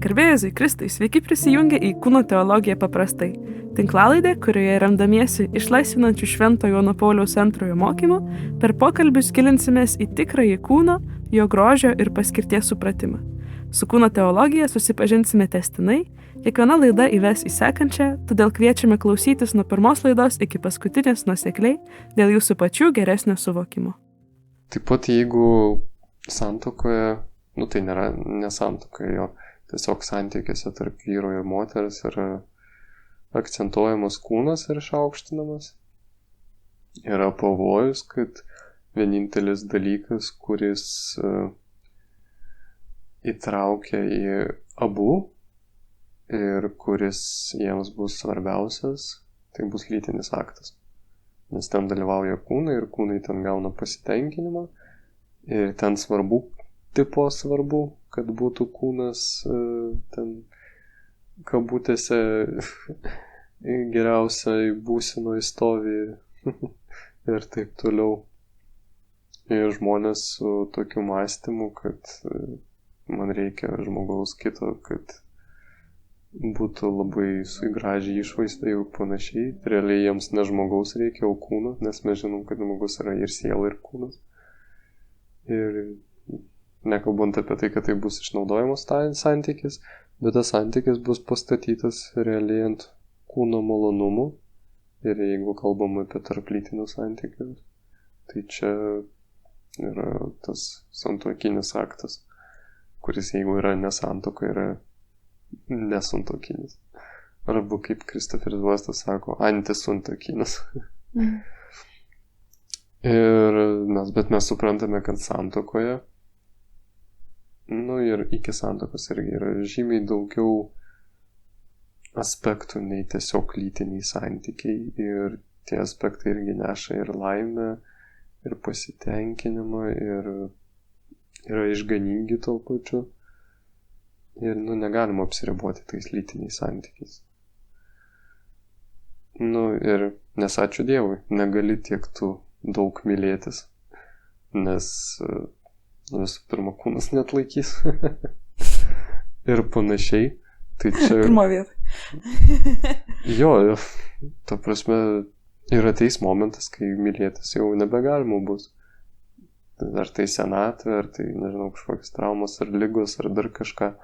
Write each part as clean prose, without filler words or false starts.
Garbėjus Kristui, sveiki prisijungę į Kūno teologiją paprastai. Tinklalaidė, kurioje remdamiesi išlaisvinančių Švento Jono Pauliaus II mokymu, per pokalbius gilinsimės į tikrąjį kūno, jo grožio ir paskirties supratimą. Su Kūno teologija susipažinsime testinai, kiekviena laida įves į sekančią, todėl kviečiame klausytis nuo pirmos laidos iki paskutinės nuosekliai dėl jūsų pačių geresnio suvokimo. Taip pat jeigu santuokoje, tai nėra nesantuokoje, jo tiesiog santykiuose tarp vyro ir moters yra akcentuojamas kūnas ir išaukštinamas. Yra pavojus, kad vienintelis dalykas, kuris įtraukia į abu ir kuris jiems bus svarbiausias, tai bus lytinis aktas. Nes ten dalyvauja kūnai ir kūnai ten gauna pasitenkinimą ir ten svarbu, kad būtų kūnas ten kabutėse geriausiai būsenoj stovi ir taip toliau. Ir žmonės su tokiu mąstymu, kad man reikia žmogaus kito, kad būtų labai gražiai išvaizda ir panašiai. Realiai jiems ne žmogaus reikia, o kūno, nes mes žinom, kad žmogus yra ir siela, ir kūnas. Ir nekalbant apie tai, kad tai bus išnaudojamas santykis, bet tas santykis bus pastatytas realiai ant kūno malonumų. Ir jeigu kalbam apie tarplytinius santykius, tai čia yra tas santuokinis aktas, kuris jeigu yra nesantuoka, yra nesantuokinis. Arba kaip Kristoferis Vastas sako, antisantuokinis. Bet mes suprantame, kad santuokoje ir iki santuokos irgi yra žymiai daugiau aspektų nei tiesiog lytiniai santykiai. Ir tie aspektai irgi neša ir laimę, ir pasitenkinimą, ir yra išganingi tuo pačiu. Ir negalima apsiriboti tais lytiniais santykiais. Ir nes ačiū Dievui, negali tiek tu daug mylėtis, nes visų pirma, kūnas neatlaikys. Ir panašiai. Tai čia... Pirmo vietą. Jo, ta prasme, ir ateis momentas, kai mylėtis jau nebegalima bus. Ar tai senatvė, ar tai, nežinau, kažkokios traumos, ar ligos, ar dar kažką.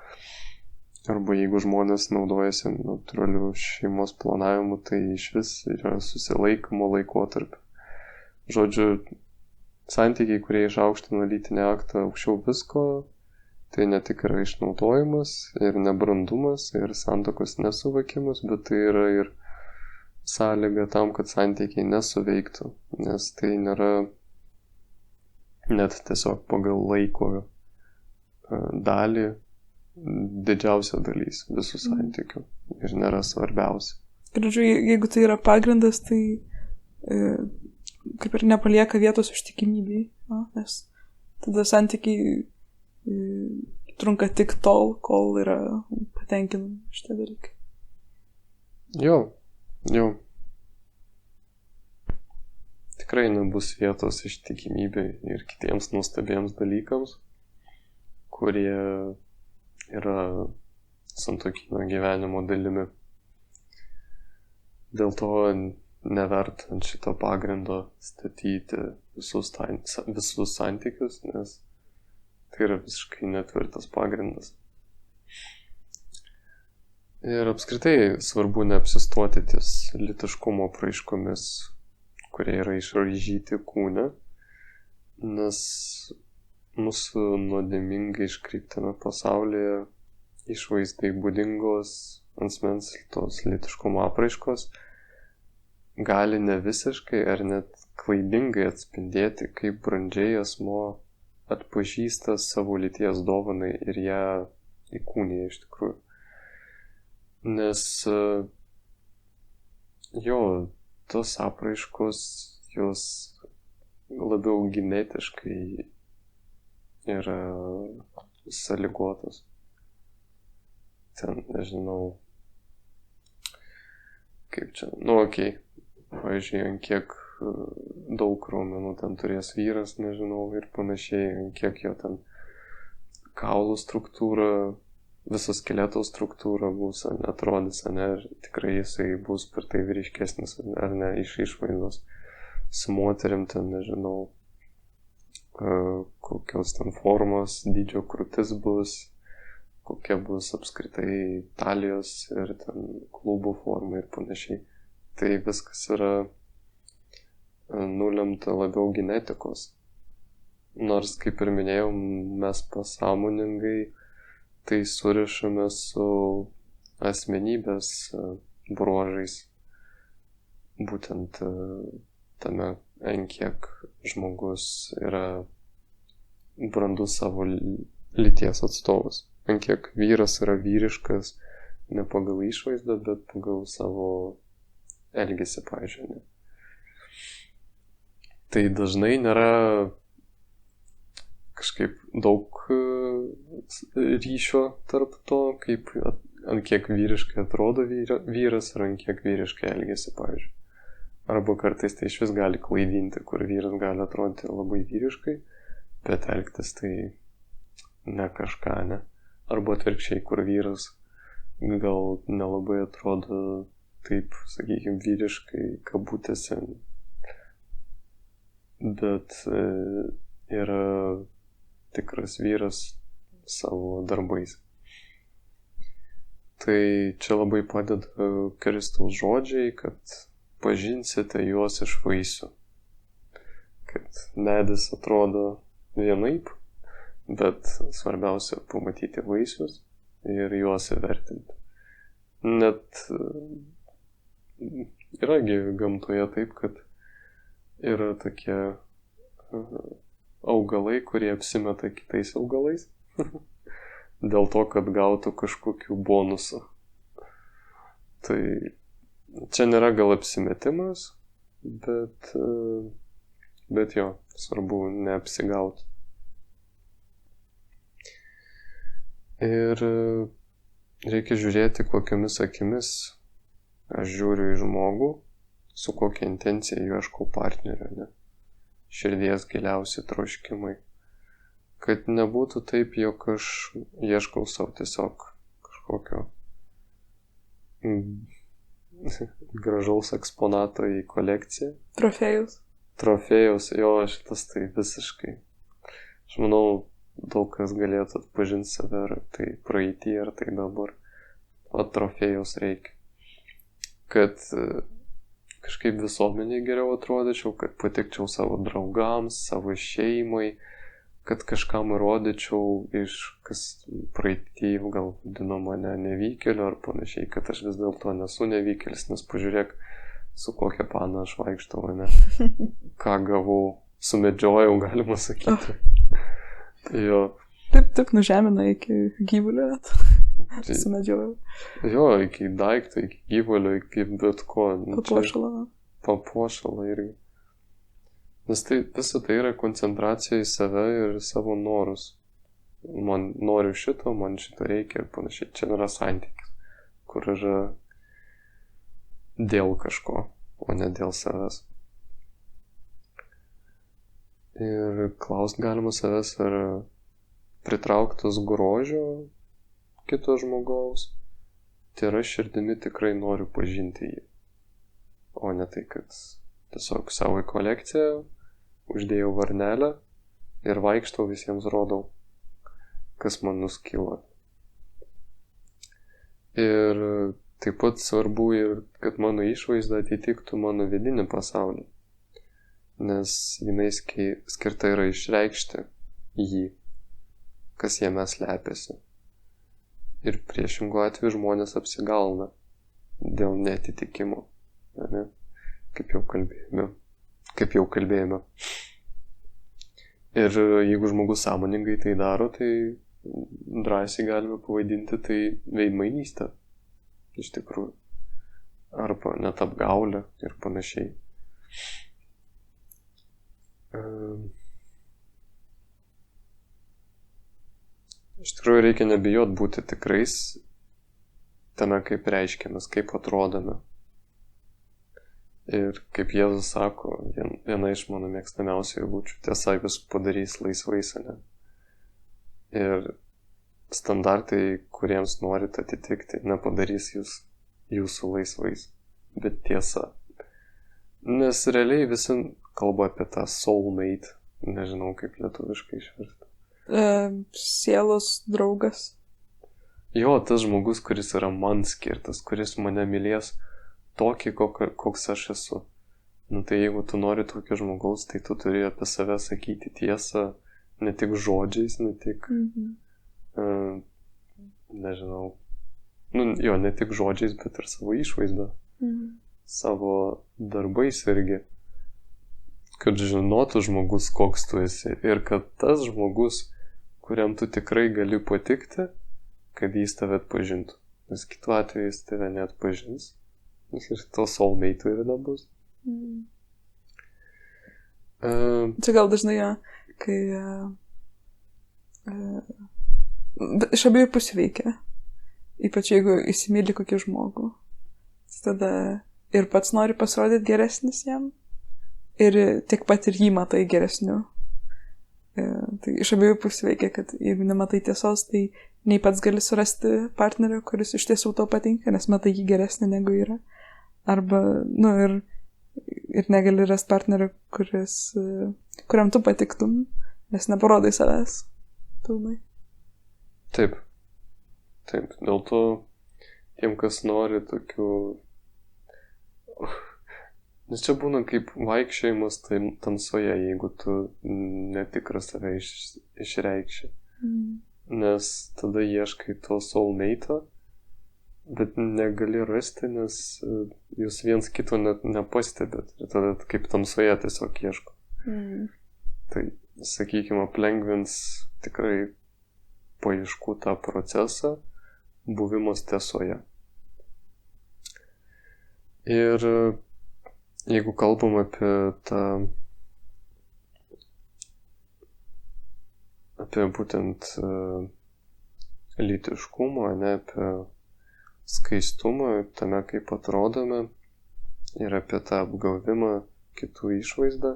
Arba jeigu žmonės naudojasi natūraliu šeimos planavimu, tai išvis yra susilaikymo laikotarpį. Žodžiu, santykiai, kurie išaukština lytinį aktą aukščiau visko, tai ne tik yra išnaudojimas ir nebrandumas ir santuokos nesuvokimas, bet tai yra ir sąlyga tam, kad santykiai nesuveiktų, nes tai nėra net tiesiog pagal laiko dalį didžiausia dalis visų santykių ir nėra svarbiausia. Žodžiu, jeigu tai yra pagrindas, tai kaip ir nepalieka vietos ištikimybei, nes tada santykiai trunka tik tol, kol yra patenkinami šitie dalykai. Jo. Tikrai nebus vietos ištikimybei ir kitiems nuostabiems dalykams, kurie yra santuokinio gyvenimo dalimi. Dėl to neverta ant šito pagrindo statyti visus santykius, nes tai yra visiškai netvirtas pagrindas. Ir apskritai svarbu neapsistoti ties lytiškumo apraiškomis, kurie yra išraižyti kūne, nes mūsų nuodėmingai iškreiptame pasaulyje išvaizdai būdingos asmens tos lytiškumo apraiškos gali ne visiškai ar net klaidingai atspindėti, kaip brandžiai asmuo atpažįsta savo lyties dovanai ir ją įkūnija iš tikrųjų. Nes tos apraiškos, jos labiau genetiškai yra sąlygotos. Ten, nežinau, kaip čia, pavyzdžiui, ant kiek daug raumenų ten turės vyras, nežinau, ir panašiai, kiek jo ten kaulų struktūra, viso skeleto struktūra bus, ar netrodys, ar ne, ir tikrai jisai bus per tai vyriškesnis, ar ne, iš išvaizdos. Su moterim ten, nežinau, kokios ten formos, dydžio krūtis bus, kokia bus apskritai talijos ir ten klubų forma ir panašiai. Tai viskas yra nulemta labiau genetikos. Nors, kaip ir minėjau, mes pasąmoningai tai surišame su asmenybės bruožais. Būtent tame, ant kiek žmogus yra brandus savo lyties atstovas. Ant kiek vyras yra vyriškas ne pagal išvaizdą, bet pagal savo elgesį, pavyzdžiui. Tai dažnai nėra kažkaip daug ryšio tarp to, kaip ant kiek vyriškai atrodo vyras ir ant kiek vyriškai elgesi, pavyzdžiui. Arba kartais tai iš vis gali klaidinti, kur vyras gali atrodyti labai vyriškai, bet elgtis tai ne kažką, ne. Arba atvirkščiai, kur vyras gal nelabai atrodo taip, sakykime, vyriškai kabutėse, bet yra tikras vyras savo darbais. Tai čia labai padeda Kristaus žodžiai, kad pažinsite juos iš vaisių. Kad medis atrodo vienaip, bet svarbiausia pamatyti vaisius ir juos įvertinti. Net yragi gamtoje taip, kad yra tokie augalai, kurie apsimeta kitais augalais dėl to, kad gautų kažkokių bonusų. Tai čia nėra gal apsimetimas, bet jo, svarbu neapsigauti. Ir reikia žiūrėti, kokiamis akimis aš žiūriu į žmogų, su kokia intencija ieškau partnerio, ne? Širdies giliausi troškimai. Kad nebūtų taip, jog aš ieškau savo tiesiog kažkokio gražaus eksponato į kolekciją. Trofėjus, jo, šitas tai visiškai. Aš manau, daug kas galėtų atpažinti save, ar tai praeitį, ar tai dabar. O trofėjus reikia. Kad kažkaip visuomeniai geriau atrodyčiau, kad patikčiau savo draugams, savo šeimai, kad kažkam įrodyčiau iš kas praeitį gal vadino mane nevykėliu ar panašiai, kad aš vis dėlto nesu nevykėlis, nes pažiūrėk, su kokia pana aš vaikštau, ne? Ką gavau, sumedžiojau, galima sakyti. Jo. Taip nužemina iki gyvulio net. Sumedžiojau. Jo, iki daikto, iki gyvulio, iki bet ko. Papuošalo irgi. Nes tai visą tai yra koncentracija į save ir savo norus. Man noriu šito, man šito reikia ir panašiai. Čia yra santykis, kur yra dėl kažko, o ne dėl savęs. Ir klaust galima savęs, ar pritrauktas grožio kito žmogaus, tai yra širdimi tikrai noriu pažinti jį. O ne tai, kad tiesiog savo kolekciją uždėjau varnelę ir vaikštau visiems rodau, kas man nuskilo. Ir taip pat svarbu ir, kad mano išvaizda atitiktų mano vidinį pasaulį. Nes jinai skirta yra išreikšti jį, kas jame slepiasi. Ir priešingų atveju žmonės apsigauna dėl neatitikimo, ne? Kaip jau kalbėjome. Ir jeigu žmogus sąmoningai tai daro, tai drąsiai galime pavadinti tai veidmainystę, iš tikrųjų. Arba net apgaulę ir panašiai. Iš tikrųjų reikia nebijot būti tikrais tame, kaip reiškiamės, kaip atrodome. Ir kaip Jėzus sako, viena iš mano mėgstamiausių eilučių, tiesa, jūs padarys laisvais, ne? Ir standartai, kuriems norit atitikti, nepadarys jūsų laisvais, bet tiesa. Nes realiai visi kalba apie tą soulmate, nežinau kaip lietuviškai išversti. Sielos draugas. Jo, tas žmogus, kuris yra man skirtas, kuris mane mylės tokį, koks aš esu. Nu tai jeigu tu nori tokio žmogaus, tai tu turi apie save sakyti tiesą, ne tik žodžiais, ne tik, nežinau, ne tik žodžiais, bet ir savo išvaizdą, savo darbais irgi. Kad žinotų žmogus, koks tu esi ir kad tas žmogus, kuriam tu tikrai gali patikti, kad jis tave atpažintų. Nes kitu atveju jis tave neatpažins. Ir to soulmate ir nebus. Čia gal dažnai, kai iš abiejų pusių veikia. Ypač jeigu įsimyli kokį žmogų. Tada ir pats nori pasirodyti geresnis jam. Ir tiek pat ir jį matai geresniu. Tai iš abiejų pusių veikia, kad jeigu nematai tiesos, tai nei pats gali surasti partnerio, kuris iš tiesų tau patinka, nes matai jį geresnį negu yra. Arba, ir negali rasti partnerio, kuriam tu patiktum, nes neparodai savęs pilnai. Taip. Dėl to tiem, kas nori tokių... Nes čia būna kaip vaikščiojimas tamsoje, jeigu tu netikras save išreikši. Nes tada ieškai to soulmate'o, bet negali rasti, nes jūs viens kito net nepastebėt. Ir tada kaip tamsoje tiesiog ieško. Tai, sakykime, aplengvins tikrai paieškų tą procesą buvimas tiesoje. Ir jeigu kalbam apie būtent lytiškumą, ne apie skaistumą, tame kaip atrodome ir apie tą apgavimą kitų išvaizdą,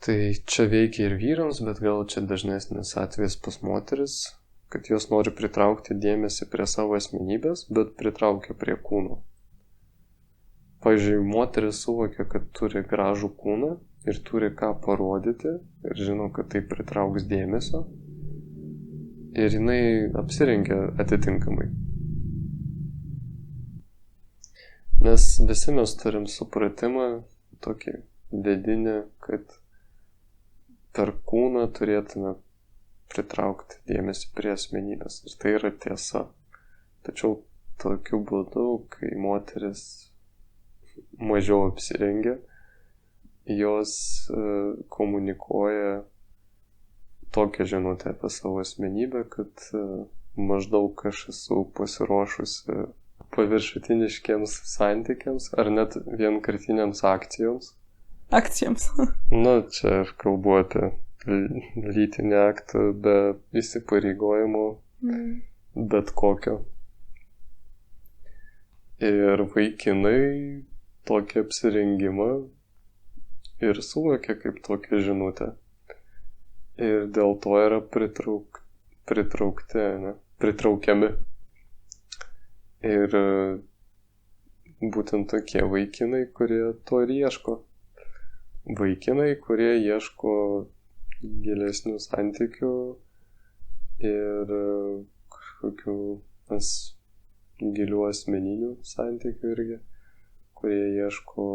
tai čia veikia ir vyrams, bet gal čia dažnesnis atvejis pas moteris, kad jos nori pritraukti dėmesį prie savo asmenybės, bet pritraukia prie kūno. Pavyzdžiui, moteris suvokia, kad turi gražų kūną ir turi ką parodyti ir žino, kad tai pritrauks dėmesio ir jinai apsirengia atitinkamai. Nes visi mes turim supratimą tokį vidinį, kad per kūną turėtume pritraukti dėmesį prie asmenybės ir tai yra tiesa. Tačiau tokiu būdu, kai moteris mažiau apsirengia, jos komunikuoja tokią žinutę apie savo asmenybę, kad maždaug aš esu pasiruošusi paviršutiniškiams santykiams ar net vienkartiniams akcijoms. Akcijoms. Čia aš kalbu apie lytinį aktą be įsipareigojimo, bet kokio. Ir vaikinai tokį apsirengimą ir suvokia kaip tokią žinutę. Ir dėl to yra pritraukiami. Ir būtent tokie vaikinai, kurie to ir ieško. Vaikinai, kurie ieško gilesnių santykių ir kažkokių gilių asmeninių santykių irgi, kurie ieško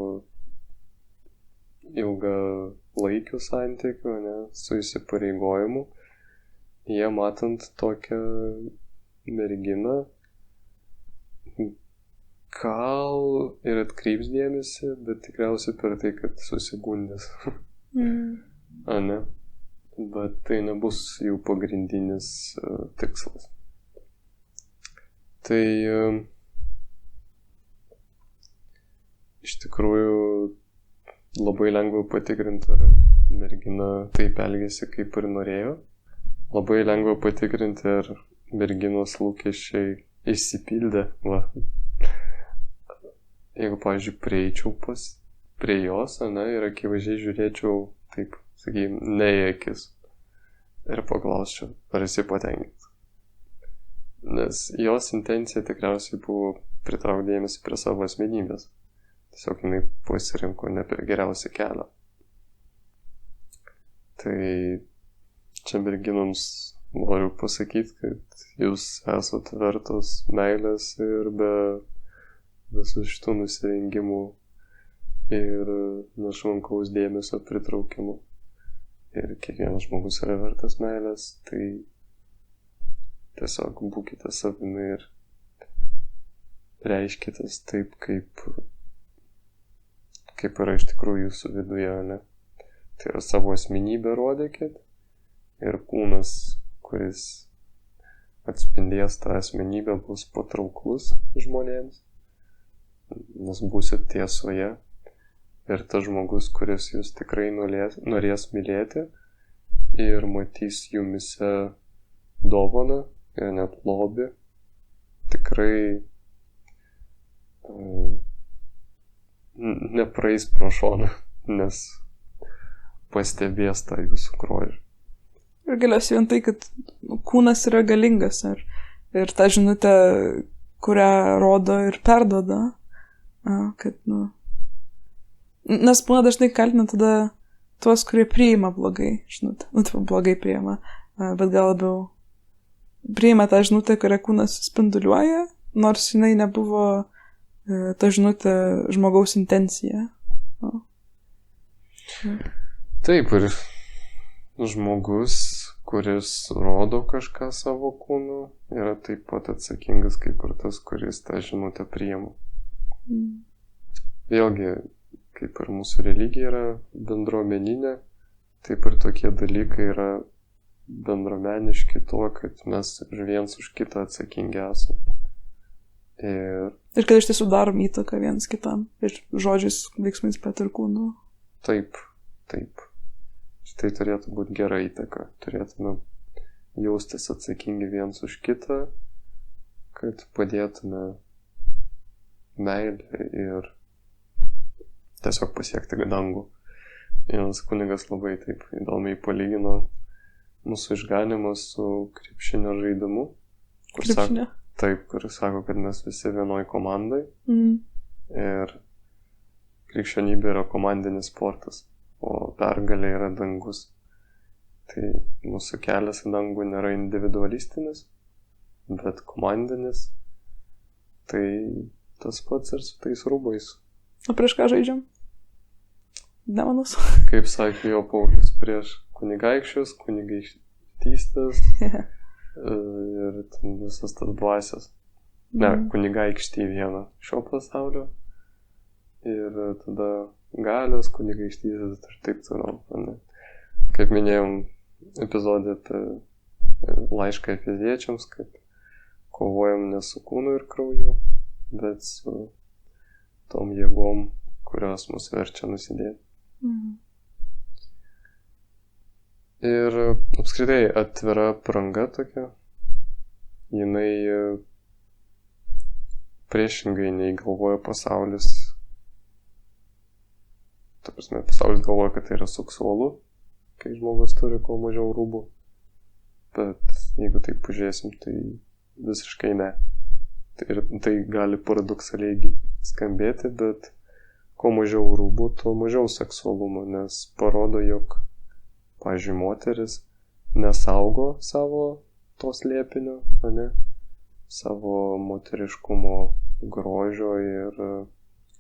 ilgalaikių santykių, su įsipareigojimu. Jie matant tokią merginą, gal ir atkreips dėmesį, bet tikriausiai per tai, kad susigundės. Ne? Bet tai nebus jų pagrindinis tikslas. Tai iš tikrųjų labai lengva patikrinti, ar mergina taip elgėsi, kaip ir norėjo. Labai lengva patikrinti, ar merginos lūkesčiai išsipildė. jeigu, pavyzdžiui, prieičiau prie jos, ane, ir akivaizdžiai žiūrėčiau, taip, sakykim, ne į akis. Ir paklausčiau, ar esi patenkintas. Nes jos intencija tikriausiai buvo pritraukti dėmesį prie savo asmenybės. Tiesiog jinai pasirinko ne per geriausią kelią. Tai čia merginoms noriu pasakyti, kad jūs esate vertos meilės ir be visų šitų nusirengimų ir nešvankaus dėmesio pritraukimų. Ir kiekvienas žmogus yra vertas meilės, tai tiesiog būkite savimi ir reiškitės taip, kaip yra iš tikrųjų jūsų viduje, ne? Tai yra savo asmenybę rodykit ir kūnas, kuris atspindės tą asmenybę, bus patrauklus žmonėms, nes būsit tiesoje ir tas žmogus, kuris jūs tikrai norės mylėti ir matys jumise dovaną ir net lobį, tikrai nepraeis pro šoną, nes pastebės tą jūsų grožį. Ir galiausiai vien tai, kad kūnas yra galingas ir tą žinutę, kurią rodo ir perduoda, kad, nes būna dažnai kaltina tada tuos, kurie priima blogai žinutę, blogai priima, bet gal labiau priima tą žinutę, kurią kūnas spinduliuoja, nors jinai nebuvo ta žinutė žmogaus intencija. Taip, ir žmogus, kuris rodo kažką savo kūnu, yra taip pat atsakingas kaip ir tas, kuris tą žinutę priima. Vėlgi, kaip ir mūsų religija yra bendruomeninė, taip ir tokie dalykai yra bendruomeniški tuo, kad mes viens už kitą atsakingi esame. Ir kad iš tiesų darom įtaką vienas kitam, ir žodžiais, veiksmais, bet ir kūnu. Taip. Tai turėtų būti gera įtaka. Turėtume jaustis atsakingi viens už kitą, kad padėtume meilę ir tiesiog pasiekti dangų. Vienas kunigas labai taip įdomiai palygino mūsų išganimą su krepšinio žaidimu. Krepšinio? Taip, kur sako, kad mes visi vienoj komandai ir krikščionybė yra komandinis sportas, o pergalė yra dangus. Tai mūsų kelias į dangų nėra individualistinis, bet komandinis. Tai tas pats ir su tais rūbais. O prieš ką žaidžiam? Demonus? Kaip sakė jo Paulius, prieš kunigaikščius, kunigaikštystės ir visas tas dvasias. Ne, kunigaikštį vieną šio pasaulio ir tada galios, kunigaikštystės ir taip toliau. Kaip minėjom epizodė apie laišką Efeziečiams, kad kovojam ne su kūnu ir krauju, bet su tom jėgom, kurios mus verčia nusidėti. Ir apskritai atvira apranga tokia, jinai priešingai nei galvoja pasaulis. Ta prasme, pasaulis galvoja, kad tai yra seksualu, kai žmogus turi kuo mažiau rūbų. Bet jeigu taip pažiūrėsim, tai visiškai ne. Tai gali paradoksaliai skambėti, bet kuo mažiau rūbų, tuo mažiau seksualumo, nes parodo, jog, pavyzdžiui, moteris nesaugo savo to slėpinio, ne? Savo moteriškumo grožio ir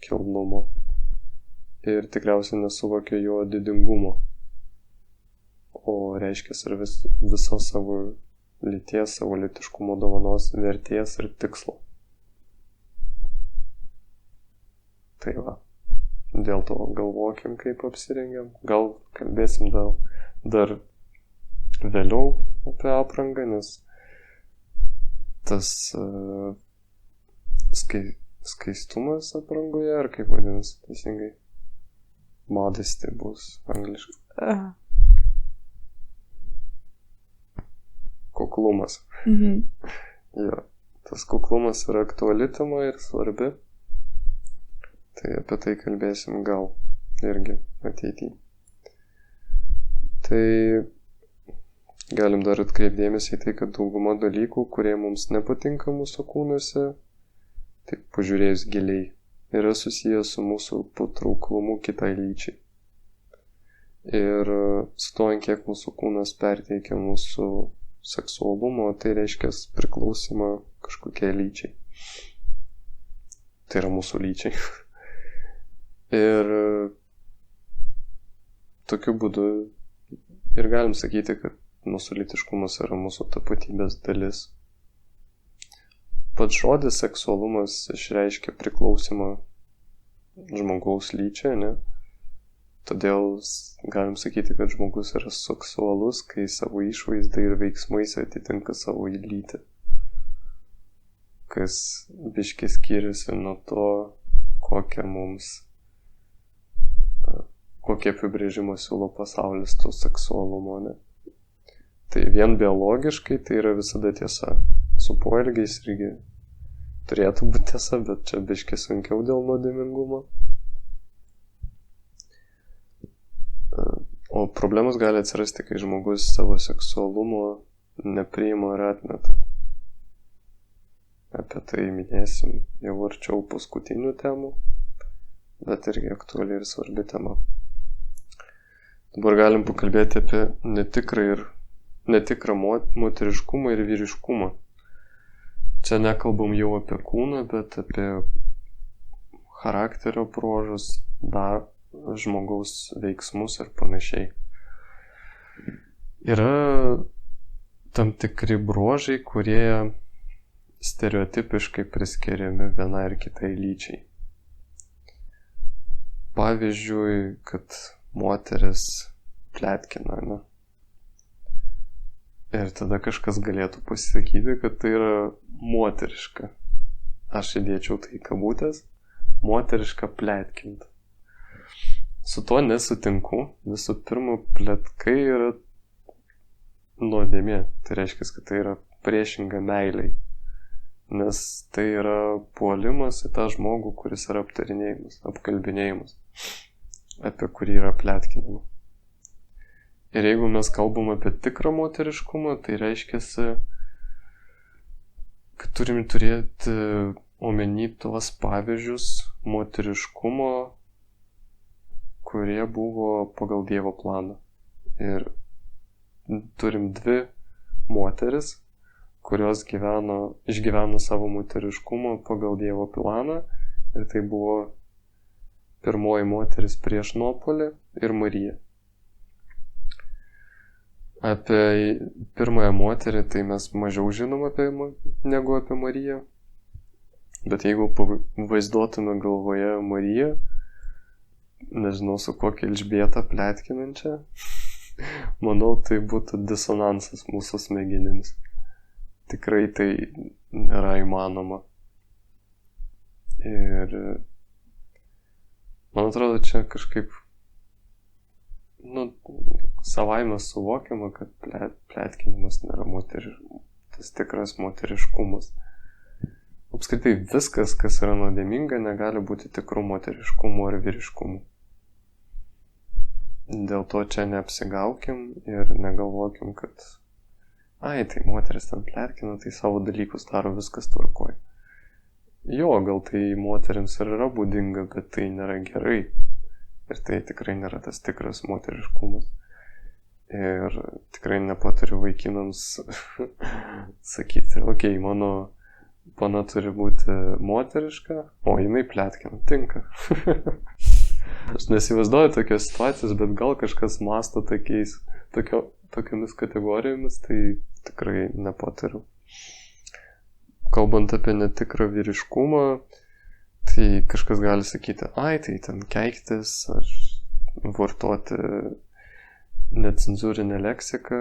kilnumo. Ir tikriausiai nesuvokia jo didingumo. O reiškia ir viso savo lyties, savo lytiškumo dovanos vertės ir tikslo. Tai va. Dėl to galvokim, kaip apsirengiam. Gal kalbėsim dar vėliau apie aprangą, nes tas skaistumas aprangoje, ar kaip vadinasi teisingai, modesty bus angliškai. Kuklumas. Jo, tas kuklumas yra aktuali tema ir svarbi. Tai apie tai kalbėsim gal irgi ateityje. Tai galim dar atkreipdėmėsi į tai, kad dauguma dalykų, kurie mums nepatinka mūsų kūnuose, taip pažiūrėjus giliai, yra susijęs su mūsų patrauklumu kitai lyčiai. Ir su to, kiek mūsų kūnas perteikia mūsų seksualumo, tai reiškia priklausimą kažkokiai lyčiai. Tai yra mūsų lyčiai. Ir tokiu būdu ir galim sakyti, kad mūsų lytiškumas yra mūsų tapatybės dalis. Pats žodis seksualumas išreiškia priklausimą žmogaus lyčiai, ne? Todėl galim sakyti, kad žmogus yra seksualus, kai savo išvaizdą ir veiksmais atitinka savo lytį. Kas biškai skiriasi nuo to, kokie apibrėžimą siūlo pasaulis to seksualumo, ne? Tai vien biologiškai tai yra visada tiesa. Su poelgiais irgi turėtų būti tiesa, bet čia biškai sunkiau dėl nuodėmingumo. O problemos gali atsirasti, kai žmogus savo seksualumo nepriima ar atmeta. Apie tai minėsim jau arčiau paskutinių temų, bet irgi aktuali ir svarbi tema. Dabar galim pakalbėti apie netikrą moteriškumą ir vyriškumą. Čia nekalbam jau apie kūną, bet apie charakterio bruožus, žmogaus veiksmus ir panašiai. Yra tam tikri bruožai, kurie stereotipiškai priskiriami vienai ir kitai lyčiai. Pavyzdžiui, kad moteris pletkina, ne? Ir tada kažkas galėtų pasakyti, kad tai yra moteriška. Aš įdėčiau tai kabutės, moteriška pletkinti. Su to nesutinku. Visų pirma, pletkai yra nuodėmė. Tai reiškia, kad tai yra priešinga meiliai. Nes tai yra puolimas į tą žmogų, kuris yra apkalbinėjimas, apie kurį yra pletkinama. Ir jeigu mes kalbam apie tikrą moteriškumą, tai reiškia, kad turim turėti omeny tuos pavyzdžius moteriškumo, kurie buvo pagal Dievo planą. Ir turim dvi moteris, kurios išgyveno savo moteriškumą pagal Dievo planą. Ir tai buvo pirmoji moteris prieš Nuopuolį ir Marija. Apie pirmąją moterį tai mes mažiau žinom negu apie Mariją. Bet jeigu vaizduotume galvoje Mariją, nežinau, su kokia Elžbieta pletkinančia, manau, tai būtų disonansas mūsų smegenims. Tikrai tai nėra įmanoma. Ir man atrodo, čia kažkaip savaime suvokiama, kad pletkinimas nėra tas tikras moteriškumas. Apskritai viskas, kas yra nuodėminga, negali būti tikru moteriškumu ar vyriškumu. Dėl to čia neapsigaukim ir negalvokim, kad tai moteris ten pletkina, tai savo dalykus daro, viskas tvarkoj. Jo, gal tai moterims ir yra būdinga, bet tai nėra gerai. Ir tai tikrai nėra tas tikras moteriškumas. Ir tikrai nepatariu vaikinams sakyti, okei, mano pana turi būti moteriška, o jinai pletkina, tinka. Aš nesivaizduoju tokios situacijos, bet gal kažkas masto tokiamis kategorijomis, tai tikrai nepatariu. Kalbant apie netikrą vyriškumą, tai kažkas gali sakyti, tai ten keiktis, ar vartoti necenzūrinę leksiką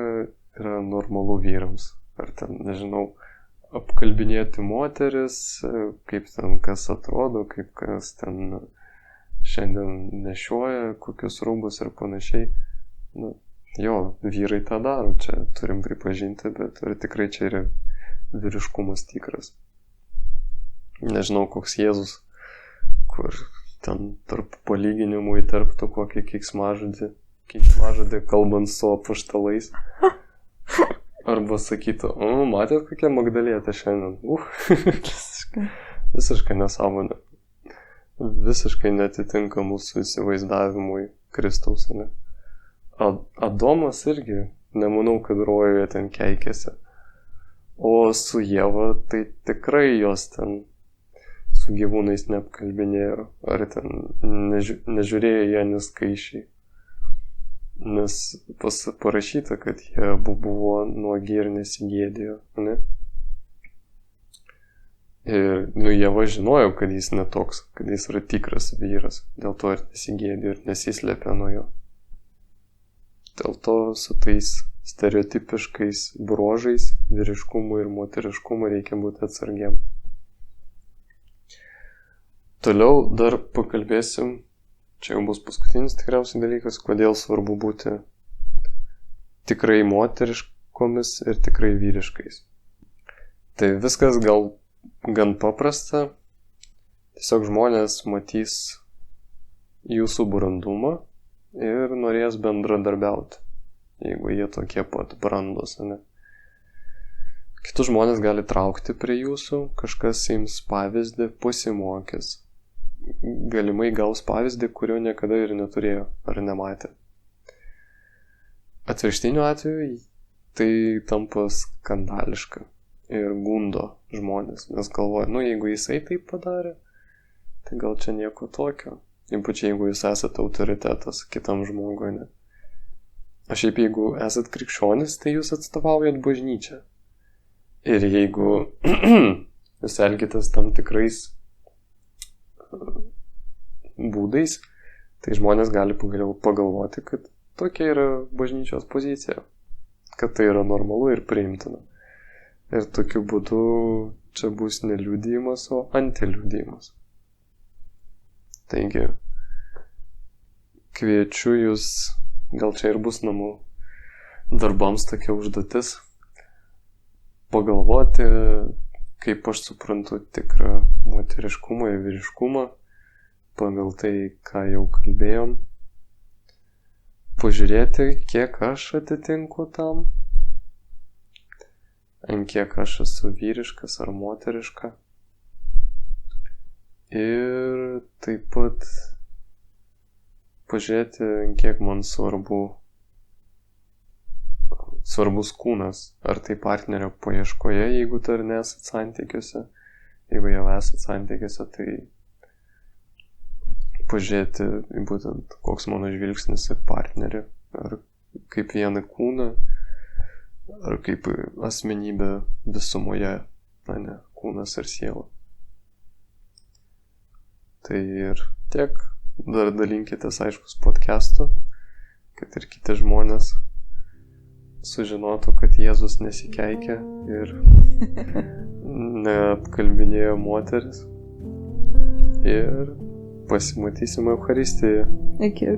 yra normalu vyrams. Ar ten, nežinau, apkalbinėti moteris, kaip ten kas atrodo, kaip kas ten šiandien nešioja, kokius rūbus ir panašiai. Jo, vyrai tą daro, čia turim pripažinti, bet ar tikrai čia yra vyriškumas tikras? Nežinau, koks Jėzus, kur ten tarp palyginimų įterptų kokį keiksmažodį kalbant su apaštalais. Arba sakytų, matėt kokia Magdalietė šiandien? Visiškai nesąmonė. Visiškai netitinka mūsų įsivaizdavimui Kristaus, ne? Adomas irgi, nemanau, kad rojuje ten keikėsi. O su Ieva, tai tikrai jos ten su gyvūnais neapkalbinėjo, ar ten nežiūrėjo jie neskaičiai. Nes parašyta, kad jie abu buvo nuogi ir nesigėdėjo, ne? Ir Ieva žinojo, kad jis netoks, kad jis yra tikras vyras, dėl to ir nesigėdėjo ir nesislėpė nuo jo. Dėl to su tais stereotipiškais bruožais vyriškumu ir moteriškumu reikia būti atsargiam. Toliau dar pakalbėsim, čia jau bus paskutinis tikriausiai dalykas, kodėl svarbu būti tikrai moteriškomis ir tikrai vyriškais. Tai viskas gal gan paprasta, tiesiog žmonės matys jūsų brandumą ir norės bendradarbiauti, jeigu jie tokie pat brandus, ne? Kitus žmonės gali traukti prie jūsų, kažkas jums pavyzdį pasimokys. Galimai gaus pavyzdį, kurio niekada ir neturėjo ar nematė. Atvirkštiniu atveju tai tampa skandališka ir gundo žmonės, nes galvoja, jeigu jisai taip padarė, tai gal čia nieko tokio. Ypač jeigu jūs esate autoritetas kitam žmogui, ne? O šiaip jeigu esat krikščionis, tai jūs atstovaujat bažnyčią. Ir jeigu jūs elgitės tam tikrais būdais, tai žmonės gali pagalvoti, kad tokia yra bažnyčios pozicija, kad tai yra normalu ir priimtina. Ir tokiu būdu čia bus ne liudijimas, o antiliudijimas. Taigi, kviečiu jūs, gal čia ir bus namų darbams tokia užduotis, pagalvoti, kaip aš suprantu tikrą moteriškumą ir vyriškumą, pagal tai, ką jau kalbėjom, pažiūrėti, kiek aš atitinku tam, ant kiek aš esu vyriškas ar moteriška. Ir taip pat pažiūrėti, kiek man svarbus kūnas, ar tai partnerio paieškoje, jeigu dar nesat santykiuose. Jeigu jau esat santykiuose, tai pažiūrėti būtent, koks mano žvilgsnis į partnerį, ar kaip vieną kūną, ar kaip asmenybė visumoje, ne, kūnas ir siela. Tai ir tiek, dar dalinkitės aiškus podcastu, kad ir kiti žmonės sužinotų, kad Jėzus nesikeikia ir neapkalbinėjo moteris. Ir pasimatysime Eucharistijoje. Iki.